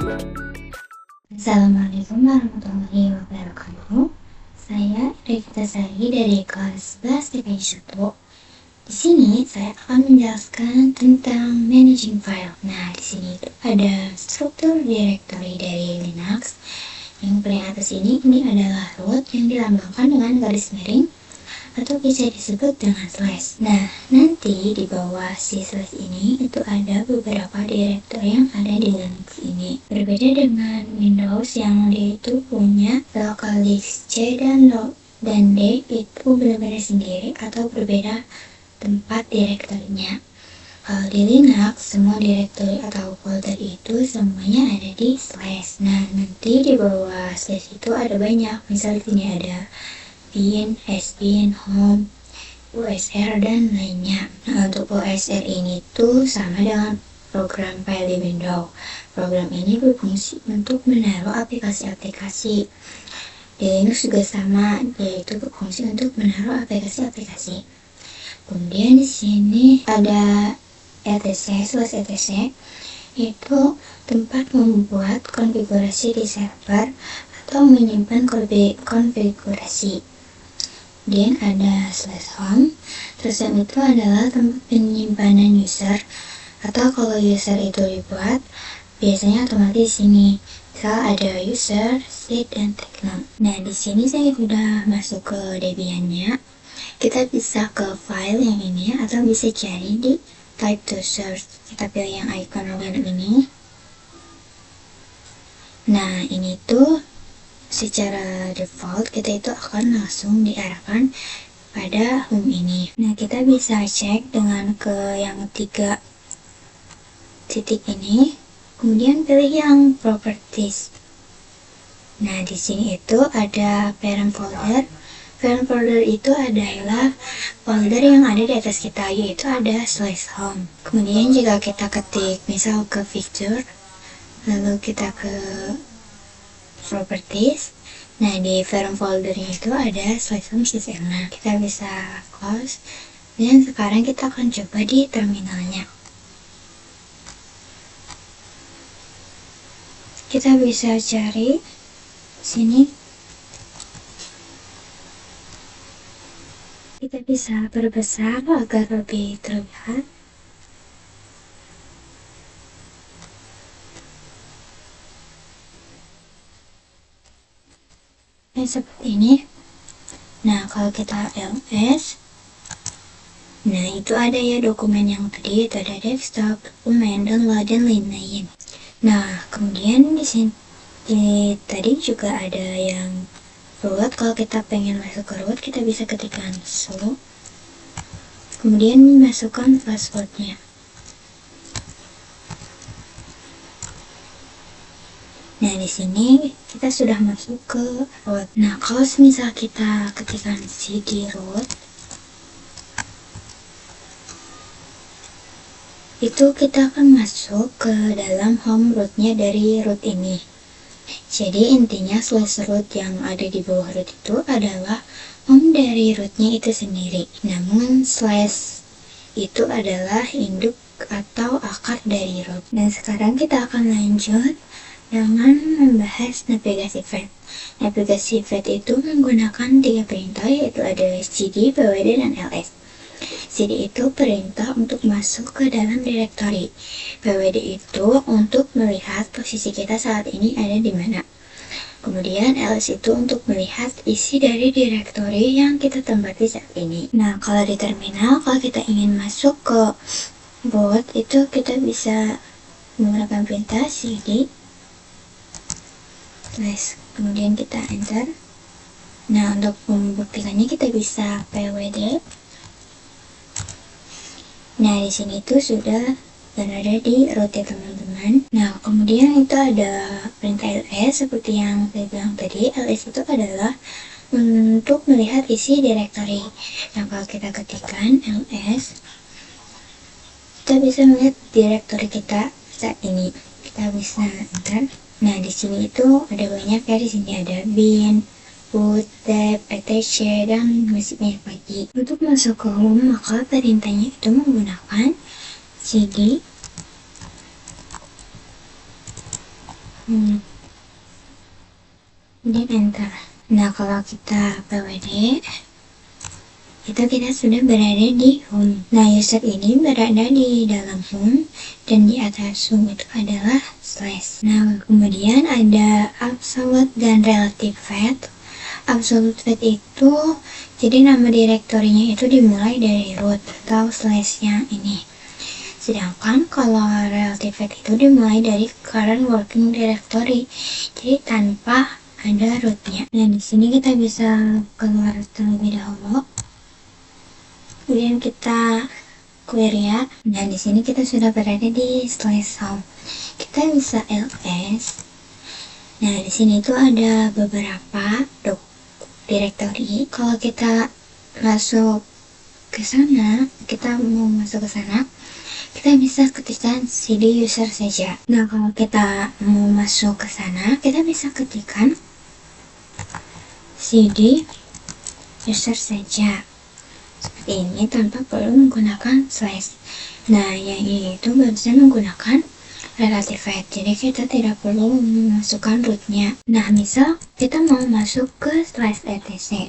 Assalamualaikum warahmatullahi wabarakatuh. Saya Revita Sari dari kelas 11 TPI 1. Di sini saya akan menjelaskan tentang managing file. Nah, di sini itu ada struktur directory dari Linux. Yang paling atas ini adalah root yang dilambangkan dengan garis miring atau bisa disebut dengan slash. Nah, nanti di bawah si slash ini itu ada beberapa directory yang ada di Linux ini. Berbeda dengan Windows yang dia itu punya local disk C dan D itu benar-benar sendiri atau berbeda tempat direktorinya. Kalau di Linux, semua directory atau folder itu semuanya ada di slash. Nah, nanti di bawah slash itu ada banyak. Misal di sini ada bin, sbin, home, usr, dan lainnya. Nah, untuk usr ini tuh sama dengan program file di Windows. Program ini berfungsi untuk menaruh aplikasi-aplikasi. Di Linux juga sama, yaitu berfungsi untuk menaruh aplikasi-aplikasi. Kemudian di sini ada etc/etc itu tempat membuat konfigurasi di server atau menyimpan konfigurasi. Kemudian ada /home, terus yang itu adalah tempat penyimpanan user, atau kalau user itu dibuat biasanya otomatis sini. Misal ada user, seed, dan techno. Nah, di sini saya sudah masuk ke Debian-nya. Kita bisa ke file yang ini atau bisa cari di type to search. Kita pilih yang icon login ini. Nah, ini tuh secara default kita itu akan langsung diarahkan pada home ini. Nah, kita bisa cek dengan ke yang 3 titik ini, kemudian pilih yang properties. Nah, di sini itu ada parent folder. Parent folder itu adalah folder yang ada di atas kita, yaitu ada /home. Kemudian jika kita ketik misal ke feature, lalu kita ke properties. Nah, di parent foldernya itu ada /home system. Nah, kita bisa close. Dan sekarang kita akan coba di terminalnya. Kita bisa cari sini. Kita bisa perbesar agar lebih terlihat. Seperti ini. Nah, kalau kita ls, nah itu ada ya dokumen yang tadi, itu ada desktop, dokumen, download, dan lain-lain. Nah, kemudian di sini tadi juga ada yang root. Kalau kita pengen masuk ke root, kita bisa ketikkan sudo, kemudian masukkan passwordnya. Nah, di sini kita sudah masuk ke root. Nah, kalau misal kita ketikkan cd root, itu kita akan masuk ke dalam home rootnya dari root ini. Jadi intinya /root yang ada di bawah root itu adalah home dari rootnya itu sendiri. Namun slash itu adalah induk atau akar dari root. Dan sekarang kita akan lanjut dengan membahas navigasi path. Navigasi path itu menggunakan 3 perintah, yaitu ada cd, pwd, dan ls. cd itu perintah untuk masuk ke dalam directory. pwd itu untuk melihat posisi kita saat ini ada di mana. Kemudian ls itu untuk melihat isi dari directory yang kita tempati saat ini. Nah, kalau di terminal, kalau kita ingin masuk ke boot, itu kita bisa menggunakan perintah cd kemudian kita enter. Nah, untuk membuktikannya kita bisa pwd. Nah, di sini itu sudah berada di root ya teman-teman. Nah, kemudian itu ada perintah ls seperti yang saya bilang tadi. ls itu adalah untuk melihat isi directory. Nah, kalau kita ketikkan ls, kita bisa melihat directory kita saat ini. Kita bisa enter. Nah, di sini itu ada banyak ya. Di sini ada bin, boot, dep, etc, dan masih banyak lagi. Untuk masuk ke home, maka perintahnya itu menggunakan cd kemudian enter. Nah, kalau kita pwd itu kita sudah berada di home. Nah, user ini berada di dalam home dan di atas home itu adalah slash. Nah, kemudian ada absolute dan relative path. Absolute path itu jadi nama direktorinya itu dimulai dari root atau slashnya ini. Sedangkan kalau relative path itu dimulai dari current working directory. Jadi tanpa ada rootnya. Nah, di sini kita bisa keluar terlebih dahulu. Kemudian kita query ya. Nah, di sini kita sudah berada di slash home. Kita bisa ls. Nah, di sini tuh ada beberapa directory. Kalau kita masuk ke sana, kita mau masuk ke sana, kita bisa ketikkan cd user saja. Nah, kalau kita mau masuk ke sana, kita bisa ketikkan cd user saja. Seperti ini tanpa perlu menggunakan slash. Nah, yang ini itu barusan menggunakan relative path, jadi kita tidak perlu memasukkan rootnya. Nah, misal kita mau masuk ke slash etc,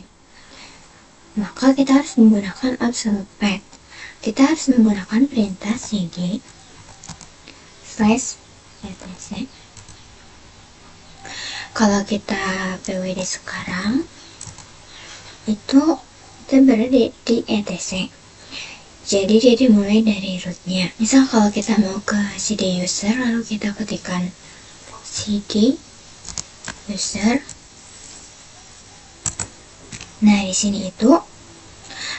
maka kita harus menggunakan absolute path. Kita harus menggunakan perintah cd slash etc. Kalau kita pwd sekarang itu kita berada di etc, jadi dia dimulai dari rootnya. Misal kalau kita mau ke cd user, lalu kita ketikkan cd user. Nah, di sini itu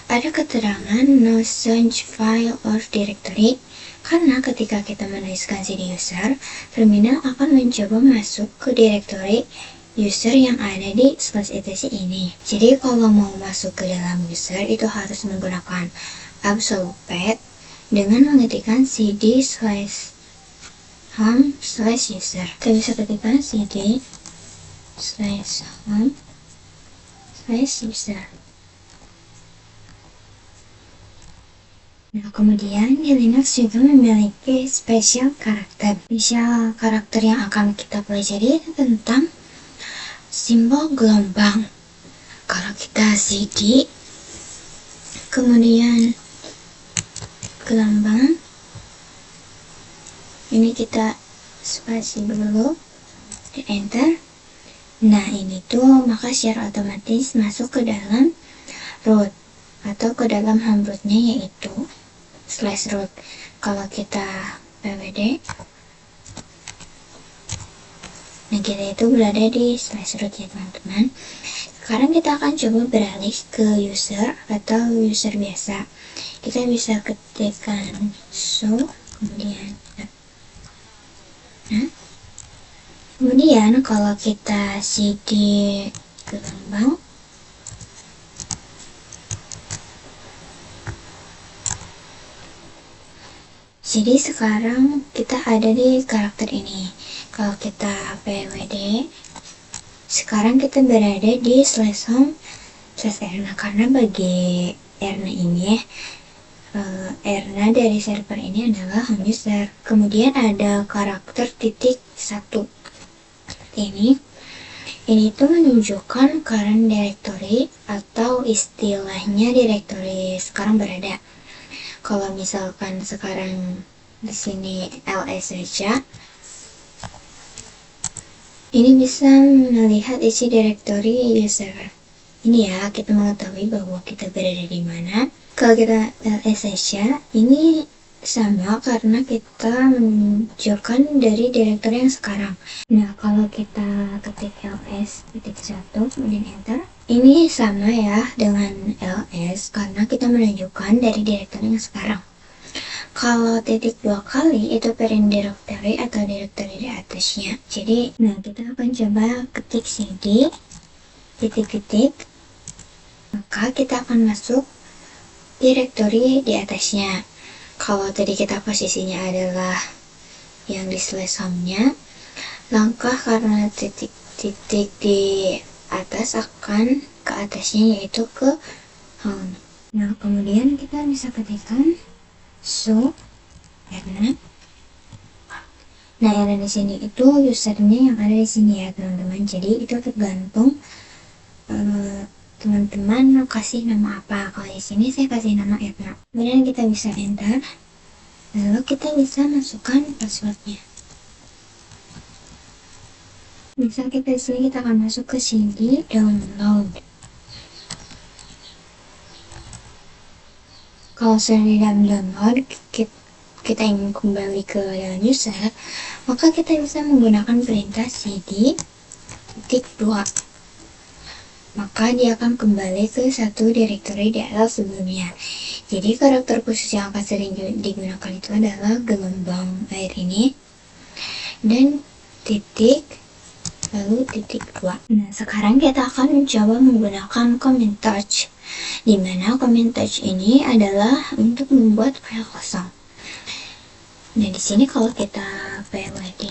ada keterangan no such file or directory, karena ketika kita menuliskan cd user, terminal akan mencoba masuk ke directory user yang ada di slash etc ini. Jadi kalau mau masuk ke dalam user itu harus menggunakan absolute path dengan mengetikkan cd slash home slash user. Kita bisa ketikkan cd slash home slash user. Nah, kemudian di Linux juga memiliki special karakter. Special karakter yang akan kita pelajari itu tentang simbol gelombang. Kalau kita cd kemudian gelombang, ini kita spasi dulu dan enter. Nah, ini tuh maka secara otomatis masuk ke dalam root atau ke dalam home rootnya, yaitu slash root. Kalau kita pwd, nah kita itu berada di slash root ya teman-teman. Sekarang kita akan coba beralih ke user atau user biasa. Kita bisa ketikkan show, kemudian kemudian kalau kita cd gelombang, jadi sekarang kita ada di karakter ini. Kalau kita pwd, sekarang kita berada di slash home slash erna, karena bagi erna ini erna dari server ini adalah home user. Kemudian ada karakter titik 1 seperti ini tuh menunjukkan current directory atau istilahnya directory sekarang berada. Kalau misalkan sekarang di sini ls saja, ini bisa melihat isi directory user. Ini ya, kita mengetahui bahwa kita berada di mana. Kalau kita ls saja, ini sama karena kita menunjukkan dari directory yang sekarang. Nah, kalau kita ketik ls titik 1 kemudian enter, ini sama ya dengan ls karena kita menunjukkan dari directory yang sekarang. Kalau titik 2 kali itu parent directory atau directory di atasnya. Jadi, nah kita akan coba ketik cd titik-titik, maka kita akan masuk directory di atasnya. Kalau tadi kita posisinya adalah yang di slash home-nya, langkah karena titik-titik di atas akan ke atasnya, yaitu ke home. Nah, kemudian kita bisa ketikkan show erna. Nah, yang di sini itu usernya yang ada di sini ya teman-teman. Jadi itu tergantung teman-teman mau kasih nama apa. Kalau di sini saya kasih nama Erna. Kemudian kita bisa enter. Lalu kita bisa masukkan passwordnya. Misal kita di sini kita akan masuk ke CD download. Kalau sudah di dalam download, kita ingin kembali ke dalam user, maka kita bisa menggunakan perintah cd titik 2. Maka dia akan kembali ke satu direktori di atas sebelumnya. Jadi karakter khusus yang akan sering digunakan itu adalah gelombang air ini dan titik lalu titik 2. Nah, sekarang kita akan mencoba menggunakan command touch, dimana command touch ini adalah untuk membuat file kosong. Nah, di sini kalau kita pwd,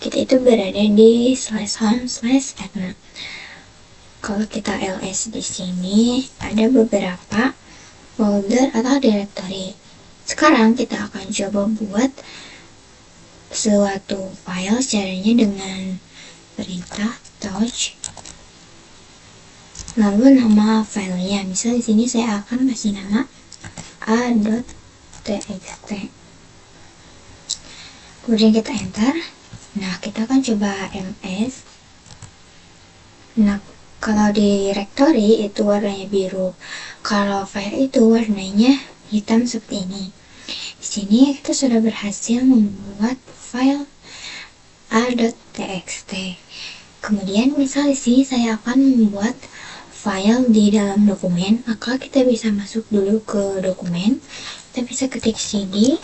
kita itu berada di /home/admin. Kalau kita ls di sini ada beberapa folder atau directory. Sekarang kita akan coba buat suatu file, caranya dengan perintah touch lalu nama filenya. Misal di sini saya akan kasih nama a.txt. Kemudian kita enter. Nah, kita akan coba ls. Nah, kalau di directory itu warnanya biru, kalau file itu warnanya hitam seperti ini. Di sini kita sudah berhasil membuat file a.txt. Kemudian misal di sini saya akan membuat file di dalam dokumen, maka kita bisa masuk dulu ke dokumen. Kita bisa ketik cd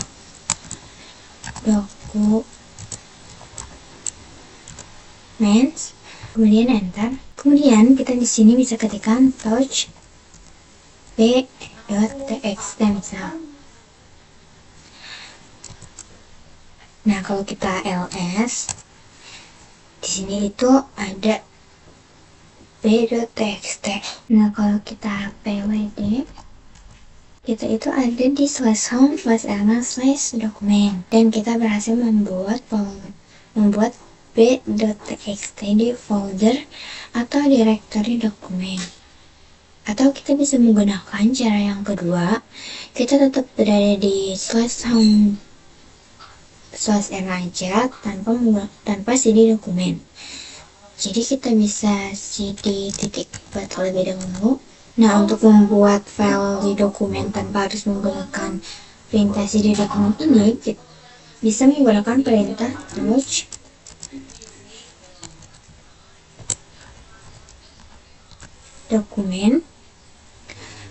documents, kemudian enter. Kemudian kita di sini bisa ketikkan touch p.txt misal. Nah, kalau kita ls di sini itu ada p.txt. Nah, kalau kita pwd, kita itu ada di /home/erna/dokumen, dan kita berhasil membuat p.txt di folder atau directory dokumen. Atau kita bisa menggunakan cara yang kedua, kita tetap berada di /home/erna aja tanpa cd dokumen. Jadi kita bisa cd titik terlebih dahulu. Nah, untuk membuat file di dokumen tanpa harus menggunakan perintah cd dokumen ini, kita bisa menggunakan perintah touch dokumen.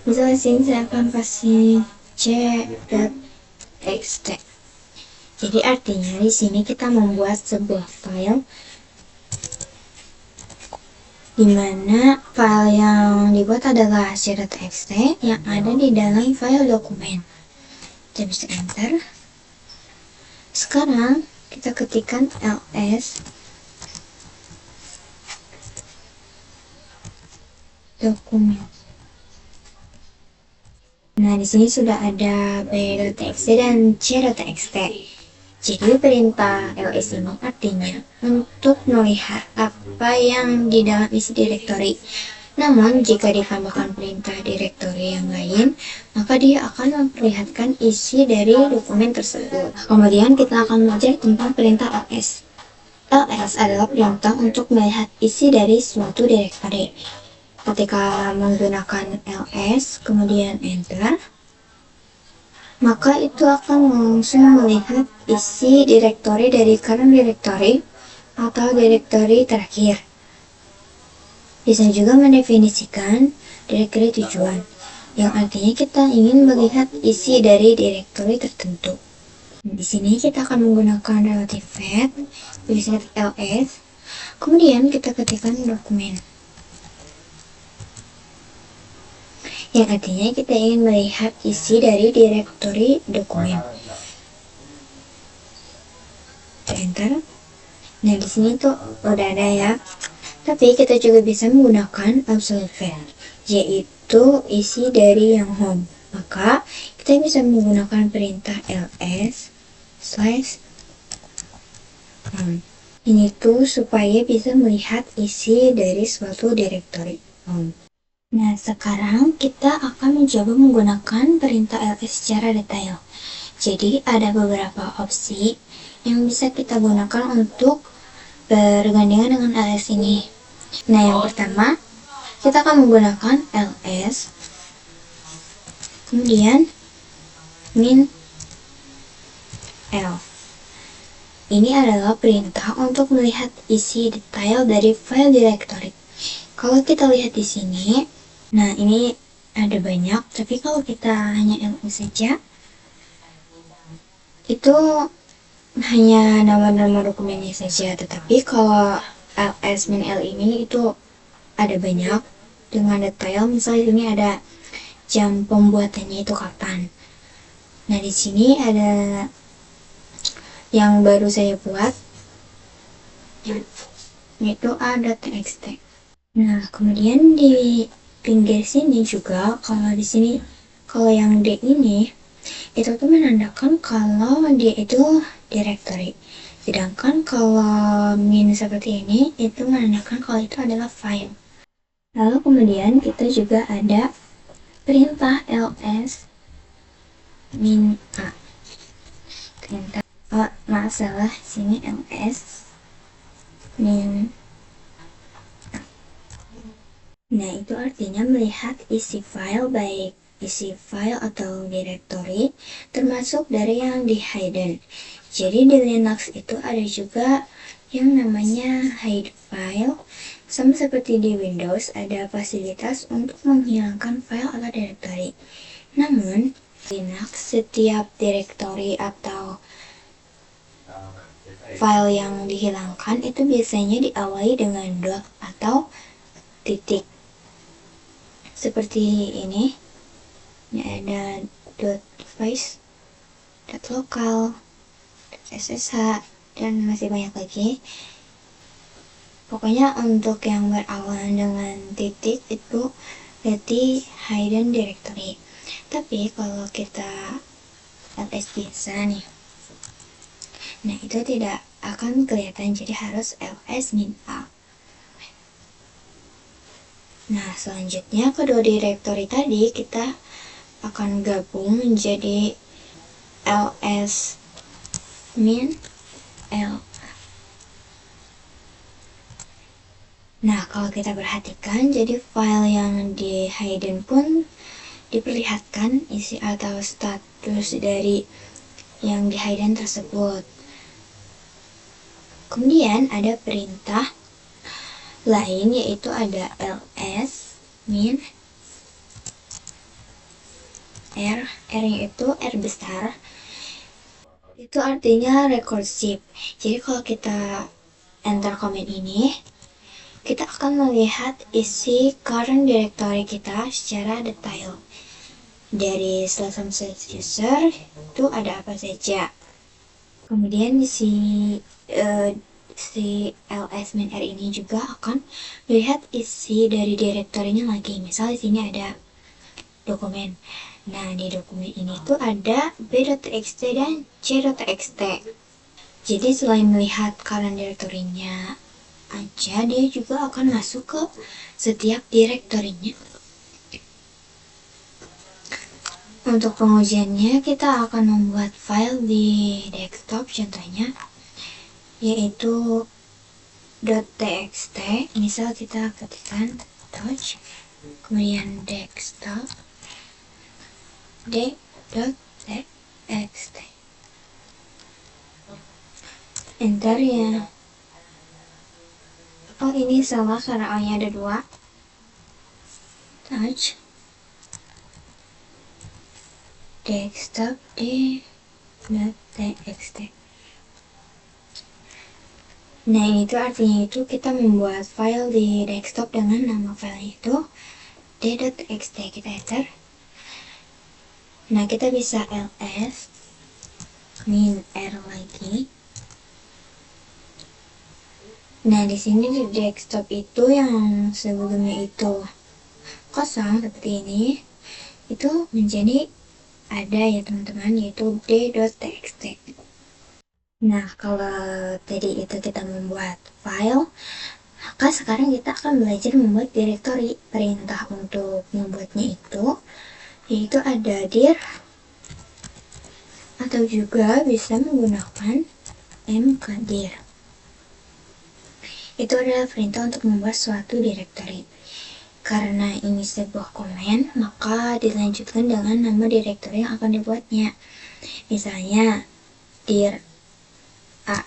Misalnya sini saya akan kasih c.txt. Jadi artinya di sini kita membuat sebuah file di mana file yang dibuat adalah c.txt yang ada di dalam file dokumen. Kita bisa enter. Sekarang kita ketikkan ls dokumen. Nah, di sini sudah ada p.txt dan c.txt. Jadi perintah ls ini artinya untuk melihat apa yang di dalam isi direktori. Namun jika ditambahkan perintah direktori yang lain, maka dia akan memperlihatkan isi dari dokumen tersebut. Kemudian kita akan belajar tentang perintah ls. ls adalah perintah untuk melihat isi dari suatu direktori. Ketika menggunakan ls kemudian enter, maka itu akan langsung melihat isi direktori dari current directory atau direktori terakhir. Bisa juga mendefinisikan direktori tujuan, yang artinya kita ingin melihat isi dari direktori tertentu. Di sini kita akan menggunakan relative path, bisa ls, kemudian kita ketikkan dokumen, yang artinya kita ingin melihat isi dari direktori dokumen. Enter. Nah, di sini tuh udah ada ya. Tapi kita juga bisa menggunakan absolute value, yaitu isi dari yang home. Maka kita bisa menggunakan perintah ls Ini tuh supaya bisa melihat isi dari suatu directory. Nah, sekarang kita akan mencoba menggunakan perintah ls secara detail. Jadi, ada beberapa opsi yang bisa kita gunakan untuk bergandengan dengan ls ini. Nah, yang pertama, kita akan menggunakan ls, kemudian min l. Ini adalah perintah untuk melihat isi detail dari file directory. Kalau kita lihat di sini, nah ini ada banyak, tapi kalau kita hanya ls saja, itu hanya nama-nama dokumennya saja. Tetapi kalau ls min l ini itu ada banyak dengan detail. Misalnya ini ada jam pembuatannya itu kapan. Nah di sini ada yang baru saya buat, yaitu a.txt. Nah kemudian di pinggir sini juga, kalau di sini, kalau yang D ini itu tuh menandakan kalau dia itu directory. Sedangkan kalau min seperti ini itu menandakan kalau itu adalah file. Lalu kemudian kita juga ada perintah ls min a. Perintah salah sini ls min a. Nah itu artinya melihat isi file, baik isi file atau directory, termasuk dari yang di hidden. Jadi di Linux itu ada juga yang namanya hide file. Sama seperti di Windows, ada fasilitas untuk menghilangkan file atau directory. Namun, Linux setiap directory atau file yang dihilangkan itu biasanya diawali dengan dot atau titik. Seperti ini. Ini ada .face, .local, .ssh, dan masih banyak lagi. Pokoknya untuk yang berawalan dengan titik itu berarti hidden directory. Tapi kalau kita ls biasa nih, nah itu tidak akan kelihatan, jadi harus ls min a. Nah selanjutnya kedua directory tadi kita akan gabung menjadi ls min l. Nah kalau kita perhatikan, jadi file yang di hidden pun diperlihatkan isi atau status dari yang di hidden tersebut. Kemudian ada perintah lain, yaitu ada ls min r. R-nya itu R besar, itu artinya recursive. Jadi kalau kita enter comment ini, kita akan melihat isi current directory kita secara detail. Dari // user itu ada apa saja. Kemudian di si ls min r ini juga akan melihat isi dari direktorinya lagi. Misal di sini ada dokumen. Nah di dokumen ini tuh ada b.txt dan c.txt. Jadi selain melihat current directory-nya aja, dia juga akan masuk ke setiap direktorinya. Untuk pengujiannya, kita akan membuat file di desktop, contohnya yaitu .txt. Misal kita ketikkan touch, kemudian desktop d.txt, enter ya. Oh ini salah karena A nya ada 2. Touch desktop d.txt. Nah ini tuh artinya itu kita membuat file di desktop dengan nama file itu d.txt. Kita enter. Nah kita bisa ls min r lagi. Nah di sini di desktop itu yang sebelumnya itu kosong seperti ini, itu menjadi ada ya teman-teman, yaitu d.txt. Nah, kalau tadi itu kita membuat file, maka sekarang kita akan belajar membuat directory. Perintah untuk membuatnya itu yaitu ada dir, atau juga bisa menggunakan mkdir. Itu adalah perintah untuk membuat suatu directory. Karena ini sebuah komen, maka dilanjutkan dengan nama directory yang akan dibuatnya. Misalnya dir a.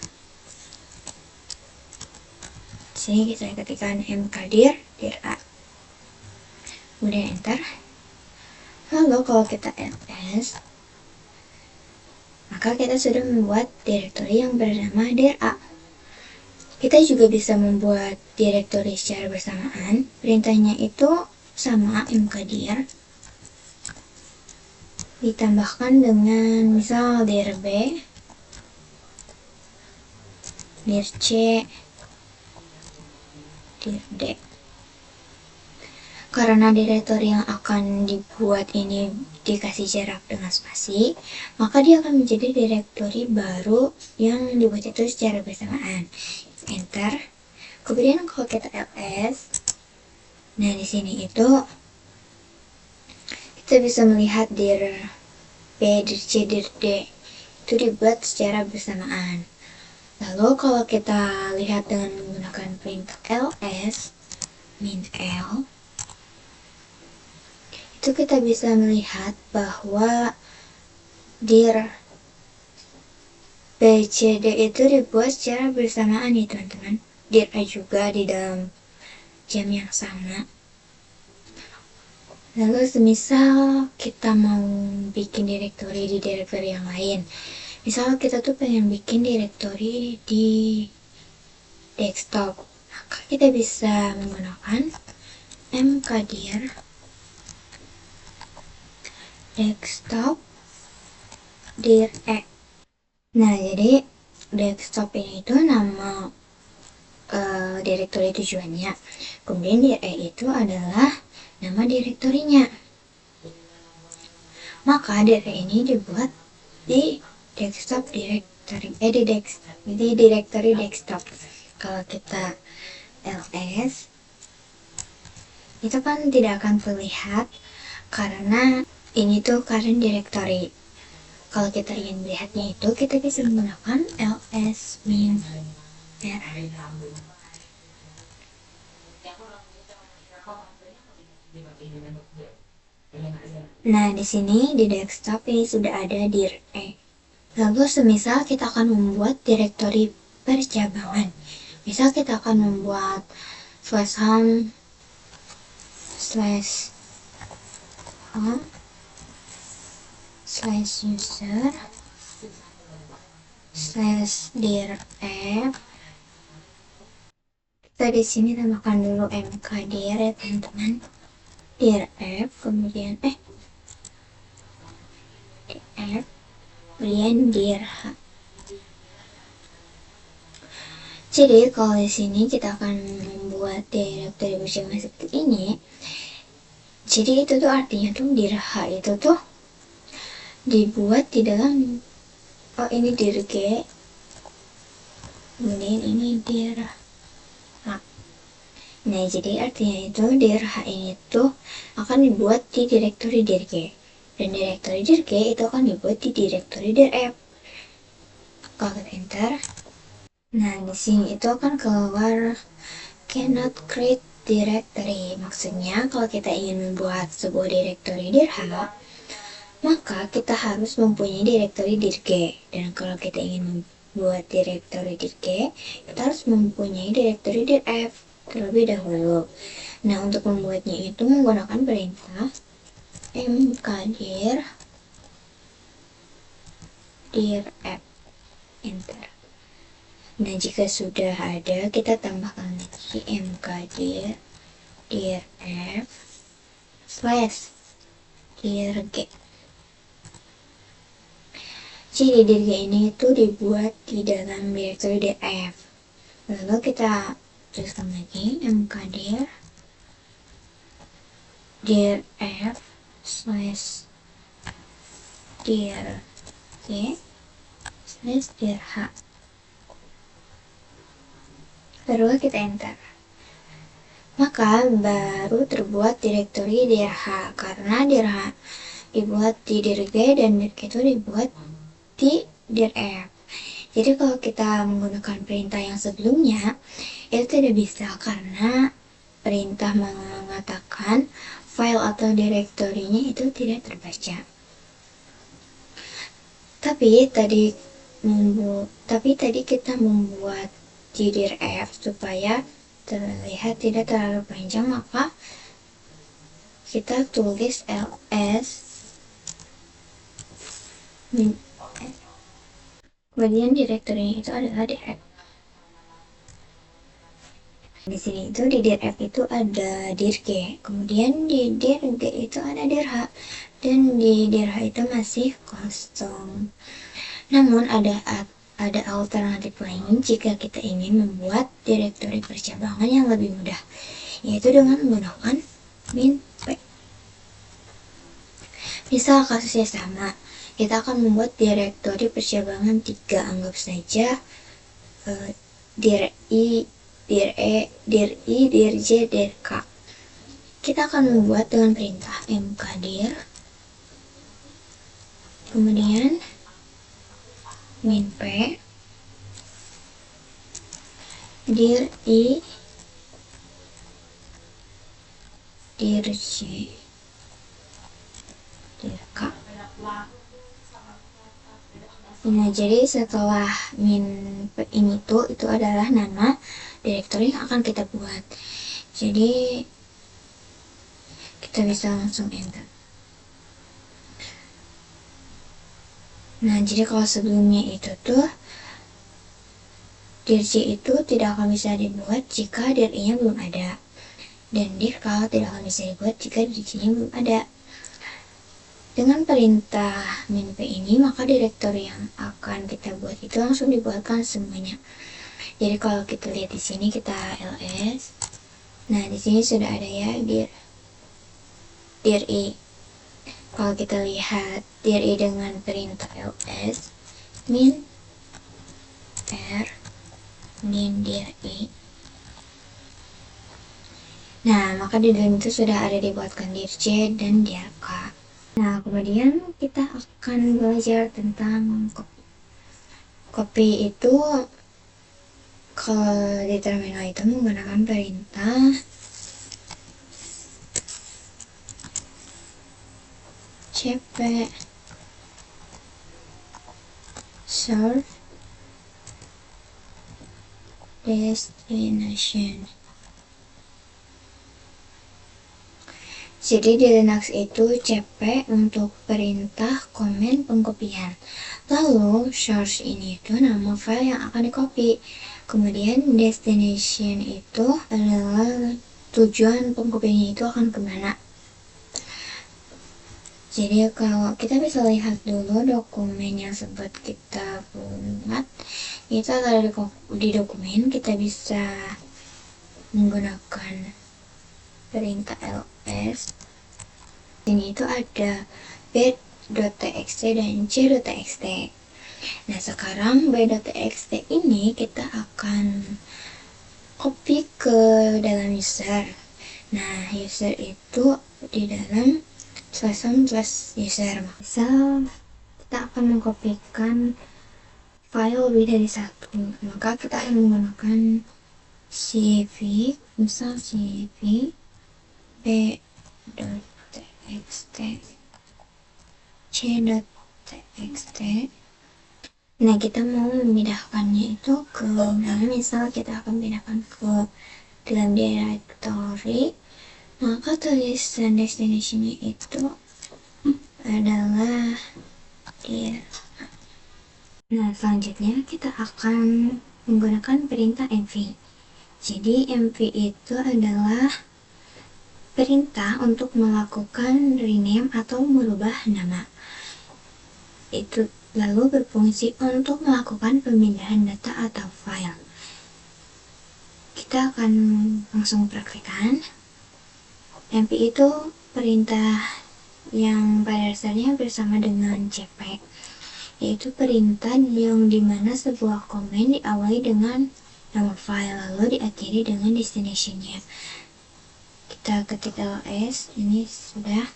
Sini kita ketikkan mkdir dir a, kemudian enter. Lalu kalau kita ls, maka kita sudah membuat directory yang bernama dir a. Kita juga bisa membuat directory secara bersamaan. Perintahnya itu sama mkdir ditambahkan dengan misal dir b, dir c, dir d. Karena directory yang akan dibuat ini dikasih jarak dengan spasi, maka dia akan menjadi directory baru yang dibuat itu secara bersamaan. Enter. Kemudian kalau kita ls, nah di sini itu kita bisa melihat dir b, dir c, dir d itu dibuat secara bersamaan. Lalu kalau kita lihat dengan menggunakan perintah ls min l, itu kita bisa melihat bahwa dir b, c, d itu dibuat secara bersamaan nih teman-teman. Dir a juga di dalam jam yang sama. Lalu semisal kita mau bikin directory di directory yang lain, misal kita tuh pengen bikin directory di desktop, maka kita bisa menggunakan mkdir desktop dir e. Nah, jadi desktop ini itu nama directory tujuannya. Kemudian dir e itu adalah nama direktorinya. Maka dir e ini dibuat di desktop directory, di directory desktop. Kalau kita ls, itu kan tidak akan terlihat karena ini tuh current directory. Kalau kita ingin melihatnya itu, kita bisa menggunakan ls min r. Nah, di sini di desktop ini sudah ada dir e. Lalu semisal kita akan membuat directory percabangan. Misal kita akan membuat /home /user /dir f. Kita di sini tambahkan dulu mkdir ya teman-teman. Dir f, kemudian dir f, kemudian dir h. Jadi kalau di sini kita akan membuat directory bercabangan seperti ini. Jadi itu tuh artinya tuh dir h itu tuh dibuat di dalam, oh ini dir g, kemudian ini dir h. Nah, jadi artinya itu dir h ini tuh akan dibuat di directory dir g, dan directory dir g itu akan dibuat di directory dir f. Kalau kita enter, nah di sini itu akan keluar cannot create directory. Maksudnya kalau kita ingin membuat sebuah directory dir h, maka kita harus mempunyai directory dir g. Dan kalau kita ingin membuat directory dir g, kita harus mempunyai directory dir f terlebih dahulu. Nah, untuk membuatnya itu menggunakan perintah mkdir dir f. Enter. Nah, jika sudah ada, kita tambahkan lagi mkdir dir f /dir g. Jadi dir g ini itu dibuat di dalam directory dir f. Lalu kita tuliskan lagi mkdir dir f /dir g /dir h. baru kita enter. Maka baru terbuat direktori dirh, karena dirh dibuat di dir G dan dir G itu dibuat di dir F. Jadi kalau kita menggunakan perintah yang sebelumnya itu tidak bisa, karena perintah mengatakan file atau direktorinya itu tidak terbaca. Tapi tadi kita membuat di dir F supaya terlihat tidak terlalu panjang, maka kita tulis ls kemudian direktorinya itu adalah dir F. Di sini itu di dir F itu ada dir G, kemudian di dir G itu ada dir H, dan di dir H itu masih kosong. Namun ada alternatif lain jika kita ingin membuat direktori percabangan yang lebih mudah, yaitu dengan menggunakan min p. Misal kasusnya sama, kita akan membuat direktori percabangan 3, anggap saja dir I, dir E, dir I, dir J, dir K. Kita akan membuat dengan perintah mkdir, kemudian min p, dir I, dir J, dir K. Nah, jadi setelah min p ini itu adalah nama direktori yang akan kita buat. Jadi kita bisa langsung enter. Nah, jadi kalau sebelumnya itu tuh dir J itu tidak akan bisa dibuat jika dir I-nya belum ada, dan dir K tidak akan bisa dibuat jika dir J-nya belum ada. Dengan perintah min p ini, maka direktori yang akan kita buat itu langsung dibuatkan semuanya. Jadi kalau kita lihat di sini, kita ls. Nah, di sini sudah ada ya dir I. Kalau kita lihat dir I dengan perintah ls min r min dir I. Nah, maka di dalam itu sudah ada dibuatkan dir J dan dir K. Nah, kemudian kita akan belajar tentang copy. Copy itu kalau di terminal itu menggunakan perintah cp source destination. Jadi di Linux itu cp untuk perintah komen pengkopian. Lalu source ini itu nama file yang akan dikopi. Kemudian destination itu adalah tujuan pengkopiannya itu akan kemana. Jadi kalau kita bisa lihat dulu dokumen yang sempat kita buat, itu ada di dokumen, kita bisa menggunakan perintah ls. Ini itu ada b.txt dan c.txt. Nah, sekarang b.txt ini kita akan copy ke dalam user. Nah, user itu di dalam /user. Misal kita akan mengkopikan file lebih dari satu, maka kita akan menggunakan cv, misal cv b.txt c.txt. Nah, kita mau memindahkannya itu ke mana? Misal kita akan pindahkan ke dalam directory, maka tulisan destination-nya itu adalah dir. Nah, selanjutnya kita akan menggunakan perintah mv. Jadi mv itu adalah perintah untuk melakukan rename atau merubah nama. Itu lalu berfungsi untuk melakukan pemindahan data atau file. Kita akan langsung praktekkan. mv itu perintah yang pada dasarnya bersama dengan cp, yaitu perintah yang dimana sebuah komen diawali dengan nama file lalu diakhiri dengan destination-nya. Kita ketik ls, ini sudah.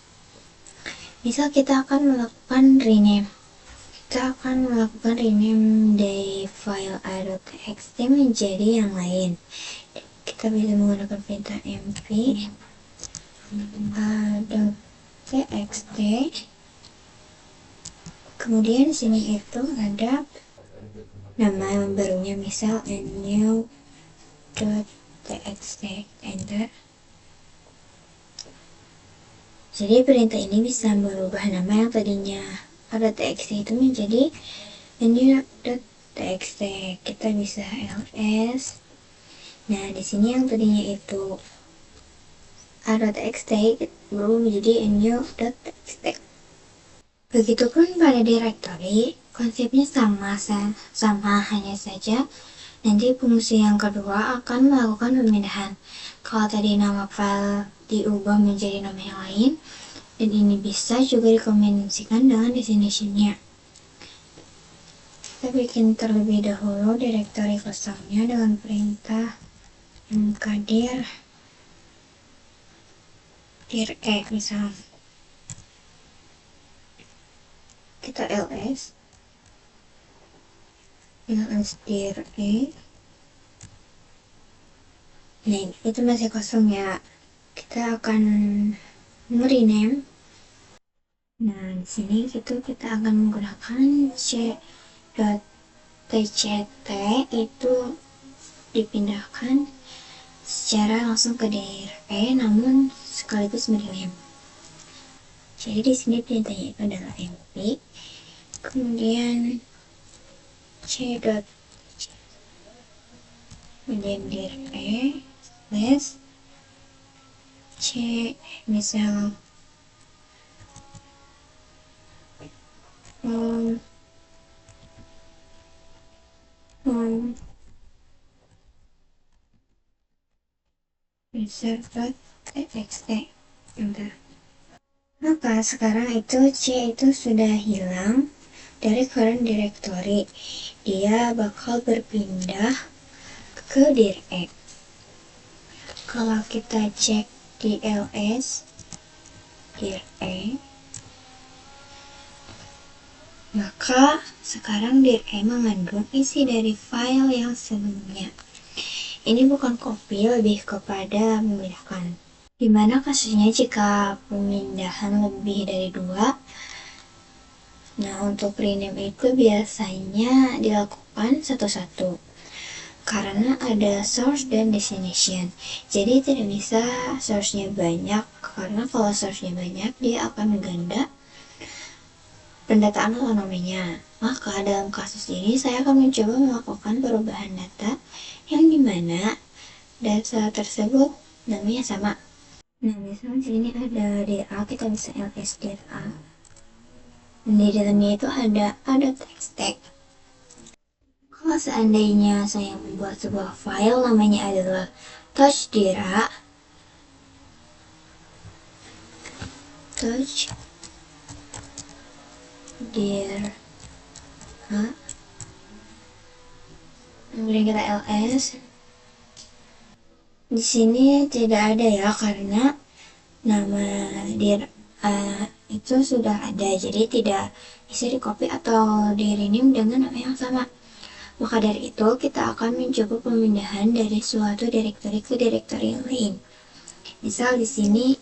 Misal kita akan melakukan rename. Kita akan melakukan rename dari file a.txt menjadi yang lain. Kita bisa menggunakan perintah mv a.txt. Kemudian di sini itu ada nama yang barunya, misal new.txt, enter. Jadi perintah ini bisa merubah nama yang tadinya a.txt itu menjadi new.txt. Kita bisa ls. Nah, di sini yang tadinya itu a.txt berubah menjadi new.txt. Begitupun pada directory, konsepnya sama, hanya saja nanti fungsi yang kedua akan melakukan pemindahan. Kalau tadi nama file diubah menjadi nama yang lain, dan ini bisa juga dikombinasikan dengan destination-nya. Kita bikin terlebih dahulu directory kosongnya dengan perintah mkdir dir misal. Kita ls dir nah, itu masih kosong ya. Kita akan rename. Nah, di sini kita akan menggunakan c.tct itu dipindahkan secara langsung ke dir namun sekaligus rename. Jadi di sini perintahnya itu adalah mv, kemudian c.tct, kemudian dir slash c, misal user.txt, enter. Maka sekarang itu C itu sudah hilang dari current directory. Dia bakal berpindah ke dir e. Kalau kita cek di ls dir e, maka sekarang dir e mengandung isi dari file yang sebelumnya. Ini bukan copy, lebih kepada memindahkan. Dimana kasusnya jika pemindahan lebih dari 2. Nah, untuk rename itu biasanya dilakukan satu-satu karena ada source dan destination. Jadi tidak bisa source-nya banyak, karena kalau source-nya banyak dia akan mengganda pendataan nomornya. Maka dalam kasus ini saya akan mencoba melakukan perubahan data yang dimana data tersebut namanya sama. Nah, misalnya di sini ada dir a, kita bisa ls dir a. Dan di dalamnya itu ada txt. Kalau seandainya saya membuat sebuah file namanya adalah touch.dir, kemudian kita ls. Di sini tidak ada ya, karena nama dir a itu sudah ada, jadi tidak bisa di-copy atau di-rename dengan nama yang sama. Maka dari itu kita akan mencoba pemindahan dari suatu directory ke directory yang lain. Misal di sini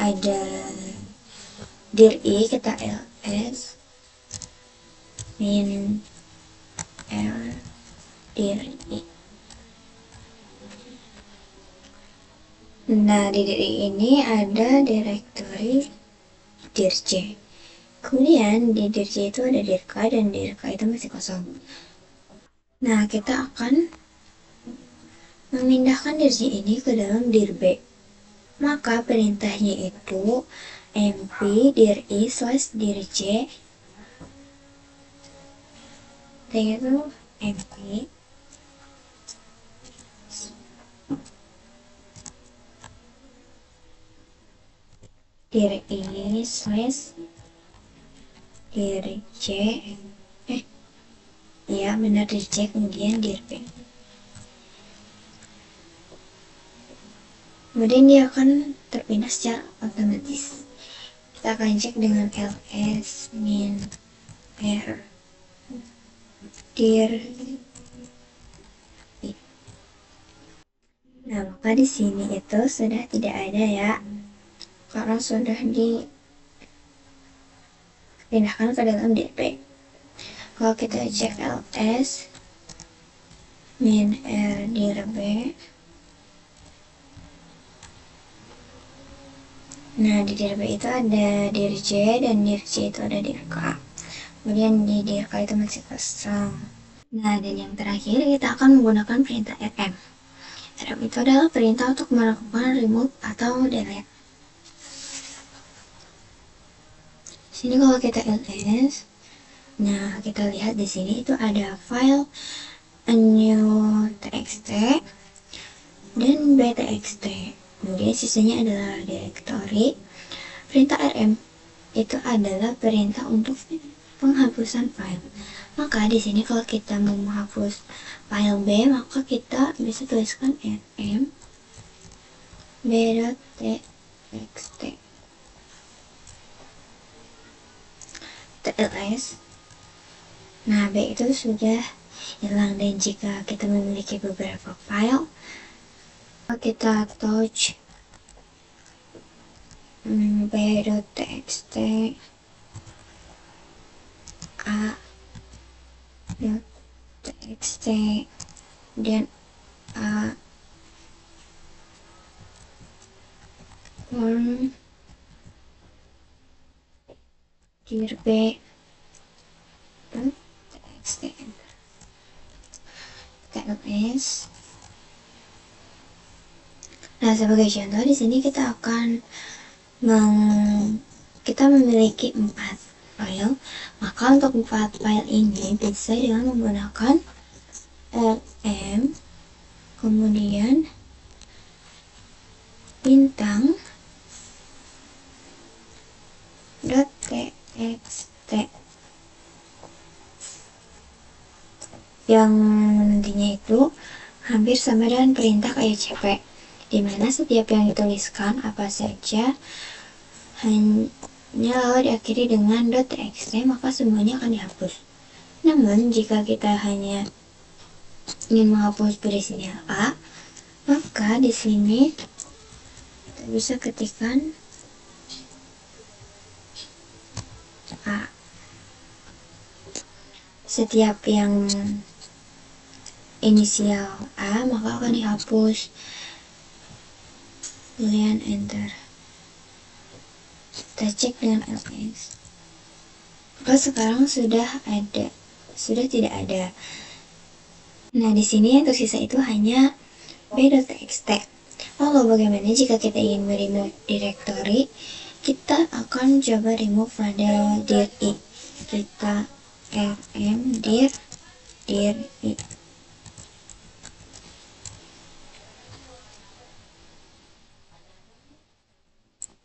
ada dir i, kita ls min l dir i. Nah, di dir i ini ada directory dir c. Kemudian di dir c itu ada dir k, dan dir k itu masih kosong. Nah, kita akan memindahkan dir c ini ke dalam dir b. Maka perintahnya itu mv dir i slash dir c. Dan itu mv dir i slash dir c, ya benar, dir c, kemudian dir b. kemudian dia akan terpindah secara otomatis. Kita akan cek dengan ls min r dir. Nah, maka di sini itu sudah tidak ada ya, karena sudah dipindahkan ke dalam DP. Kalau kita cek ls min r dir b, nah di dir b itu ada dir j, dan dir c itu ada dir k. Kemudian di dir k itu masih kosong. Nah, dan yang terakhir kita akan menggunakan perintah rm. Rm itu adalah perintah untuk melakukan remove atau delete. Sini kalau kita ls, nah kita lihat di sini itu ada file a new txt dan btxt. Kemudian sisanya adalah directory. Perintah rm itu adalah perintah untuk penghapusan file. Maka di sini kalau kita mau menghapus file b, maka kita bisa tuliskan rm b.txt tls. Nah, b itu sudah hilang, dan jika kita memiliki beberapa file, kita touch b.txt a.txt dan a dir b txt ls. Nah, sebagai contoh di sini kita akan kita memiliki 4 file. Maka untuk 4 file ini bisa dengan menggunakan rm kemudian bintang .txt yang nantinya itu hampir sama dengan perintah kayak cp, dimana setiap yang dituliskan apa saja hanya lalu diakhiri dengan .txt, maka semuanya akan dihapus. Namun jika kita hanya ingin menghapus berisinya a, maka di sini kita bisa ketikkan a. Setiap yang inisial a maka akan dihapus, kemudian enter. Kita cek dengan ls. Maka sekarang sudah tidak ada. Nah, di sini yang tersisa itu hanya b.txt. Lalu bagaimana jika kita ingin remove directory? Kita akan coba remove pada dir i. Kita rm dir i.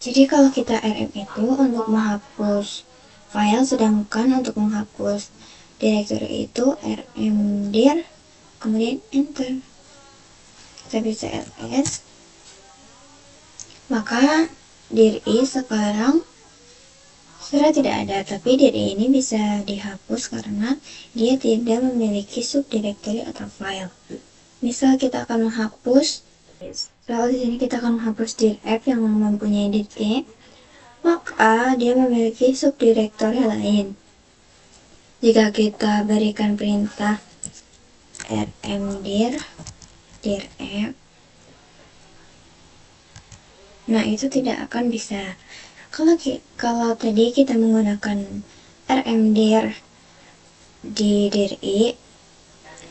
Jadi kalau kita rm itu untuk menghapus file, sedangkan untuk menghapus directory itu rm dir kemudian enter. Kita bisa ls, maka dir i sekarang sudah tidak ada, tapi dir i ini bisa dihapus karena dia tidak memiliki subdirectory atau file. Misal kita akan menghapus, lalu di sini kita akan menghapus dir f yang mempunyai dir e, maka dia memiliki subdirectory lain. Jika kita berikan perintah rm dir f, nah itu tidak akan bisa. Kalau tadi kita menggunakan rm dir di dir i,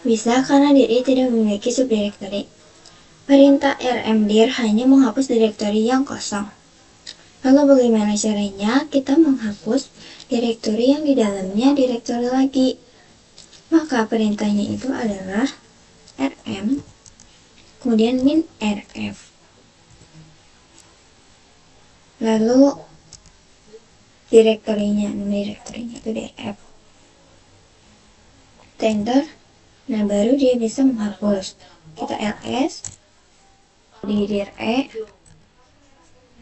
bisa karena dir i tidak memiliki subdirectory. Perintah rm dir hanya menghapus directory yang kosong. Lalu bagaimana caranya kita menghapus directory yang di dalamnya directory lagi? Maka perintahnya itu adalah rm kemudian min rf, lalu direktorinya itu dirf, enter. Nah, baru dia bisa menghapus. Kita ls, Di dir E,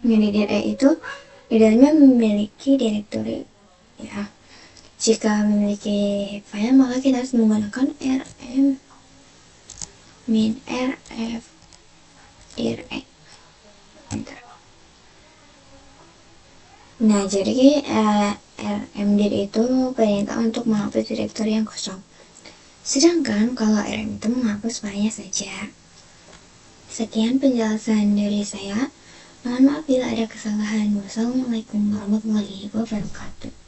di dir E itu di dalamnya memiliki directory ya. Jika memiliki file maka kita harus menggunakan rm -rf dir E. Enter. Nah, jadi rmdir itu perintah untuk menghapus directory yang kosong. Sedangkan kalau rm itu menghapus filenya saja. Sekian penjelasan dari saya. Mohon maaf bila ada kesalahan. Wassalamualaikum warahmatullahi wabarakatuh.